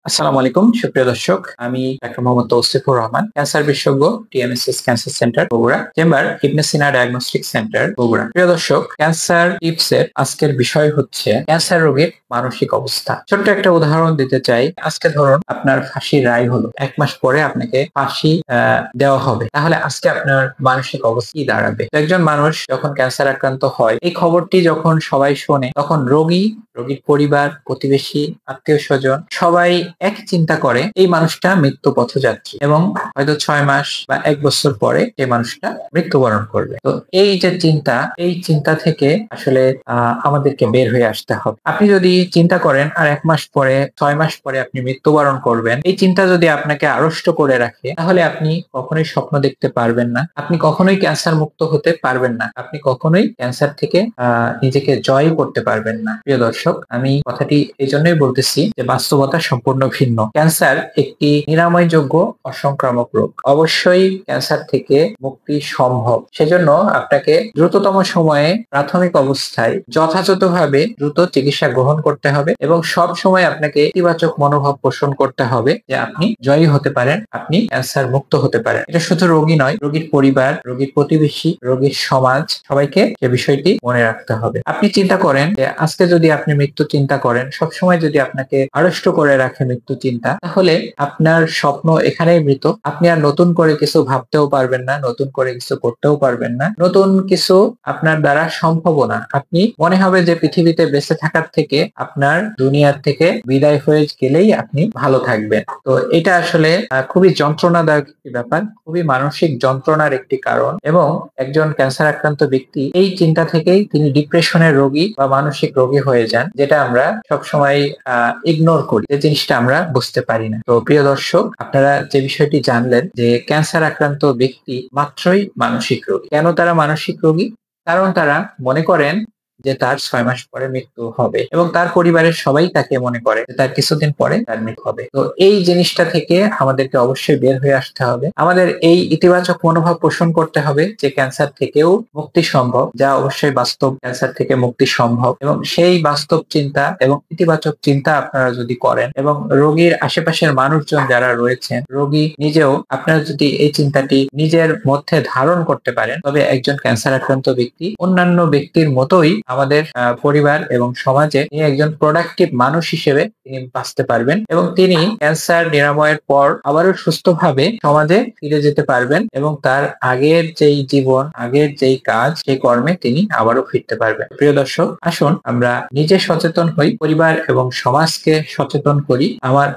আসসালামু আলাইকুম সুপ্রিয় দর্শক, আমি ডাক্তার মোহাম্মদ তৌসিফুর রহমান, ক্যান্সার বিশেষজ্ঞ, TMSS cancer centre Bogura, chamber Ibn Sina diagnostic centre Bogura. প্রিয় দর্শক, ক্যান্সার টিপসের আজকের বিষয় হচ্ছে ক্যান্সার রোগীর মানসিক অবস্থা। ছোট্ট একটা উদাহরণ দিতে চাই। আজকে ধরুন আপনার ফাঁসির রায় হলো, 1 মাস পরে আপনাকে ফাঁসি দেওয়া হবে, তাহলে আজকে আপনার মানসিক অবস্থা কি দাঁড়াবে? একজন মানুষ যখন ক্যান্সার আক্রান্ত হয়, এই খবরটি যখন সবাই শোনে, তখন রোগীর পরিবার, প্রতিবেশী, আত্মীয় স্বজন সবাই এক চিন্তা করে এই মানুষটা মৃত্যু পথযাত্রী এবং হয়তো 6 মাস বা 1 বছর পরে এই মানুষটা মৃত্যুবরণ করবে। তো এই যে চিন্তা, এই চিন্তা থেকে আসলে আমাদেরকে বের হয়ে আসতে হবে। আপনি যদি চিন্তা করেন আর 1 মাস পরে, 6 মাস পরে আপনি মৃত্যুবরণ করবেন, এই চিন্তা যদি আপনাকে আড়ষ্ট করে রাখে, তাহলে আপনি কখনোই স্বপ্ন দেখতে পারবেন না, আপনি কখনোই ক্যান্সার মুক্ত হতে পারবেন না, আপনি কখনোই ক্যান্সার থেকে নিজেকে জয় করতে পারবেন না। প্রিয় দর্শক, আমি কথাটি এই জন্যই বলতেছি যে বাস্তবতা সম্পূর্ণ ভিন্ন। ক্যান্সার একটি নিরাময়যোগ্য অসংক্রামক রোগ। অবশ্যই ক্যান্সার থেকে মুক্তি সম্ভব। সেজন্য আপনাকে দ্রুততম সময়ে প্রাথমিক অবস্থায় যথাযথভাবে দ্রুত চিকিৎসা গ্রহণ করতে হবে এবং সব সময় আপনাকে ইতিবাচক মনোভাব পোষণ করতে হবে যে আপনি জয়ী হতে পারেন, আপনি ক্যান্সার মুক্ত হতে পারেন। এটা শুধু রোগী নয়, রোগীর পরিবার, রোগীর প্রতিবেশী, রোগীর সমাজ, সবাইকে এই বিষয়টি মনে রাখতে হবে। আপনি চিন্তা করেন যে আজকে যদি আপনি মৃত্যু চিন্তা করেন, সবসময় যদি আপনাকে আড়ষ্ট করে রাখে মৃত্যু চিন্তা, তাহলে আপনার স্বপ্ন এখানেই মৃত। আপনি আর নতুন করে কিছু ভাবতেও পারবেন না, নতুন করে কিছু করতেও পারবেন না, নতুন কিছু আপনার দ্বারা সম্ভব না। আপনি মনে হবে যে পৃথিবীতে বেঁচে থাকার থেকে আপনার দুনিয়ার থেকে বিদায় হয়ে গেলেই আপনি ভালো থাকবেন। তো এটা আসলে খুবই যন্ত্রণাদায়ক একটি ব্যাপার, খুবই মানসিক যন্ত্রণার একটি কারণ এবং একজন ক্যান্সার আক্রান্ত ব্যক্তি এই চিন্তা থেকেই তিনি ডিপ্রেশনের রোগী বা মানসিক রোগী হয়ে যান, যেটা আমরা সবসময় ইগনোর করি, যে জিনিসটা আমরা বুঝতে পারি না। তো প্রিয় দর্শক, আপনারা যে বিষয়টি জানলেন যে ক্যান্সার আক্রান্ত ব্যক্তি মাত্রই মানসিক রোগী। কেন তারা মানসিক রোগী? কারণ তারা মনে করেন যে তার 6 মাস পরে মৃত্যু হবে এবং তার পরিবারের সবাই তাকে মনে করে যে তার কিছুদিন পরে তার মৃত্যু হবে। তো এই জিনিসটা থেকে আমাদেরকে অবশ্যই বের হয়ে আসতে হবে। আমাদের এই ইতিবাচক মনোভাব পোষণ করতে হবে যে ক্যান্সার থেকেও মুক্তি সম্ভব, যা অবশ্যই বাস্তব। ক্যান্সার থেকে মুক্তি সম্ভব এবং সেই বাস্তব চিন্তা এবং ইতিবাচক চিন্তা আপনারা যদি করেন এবং রোগীর আশেপাশের মানুষজন যারা রয়েছেন, রোগী নিজেও, আপনারা যদি এই চিন্তাটি নিজের মধ্যে ধারণ করতে পারেন, তবে একজন ক্যান্সার আক্রান্ত ব্যক্তি অন্যান্য ব্যক্তির মতোই আমাদের পরিবার এবং সমাজে তিনি একজন প্রোডাক্টিভ মানুষ হিসেবে তিনি বাঁচতে পারবেন এবং তিনি ক্যান্সার নিরাময়ের পর আবারও সুস্থভাবে সমাজে ফিরে যেতে পারবেন এবং তার আগের যেই জীবন, আগের যেই কাজ, সেই কর্মে তিনি আবারও ফিরতে পারবেন। প্রিয় দর্শক, আসুন আমরা নিজে সচেতন হই, পরিবার এবং সমাজকে সচেতন করি। আমার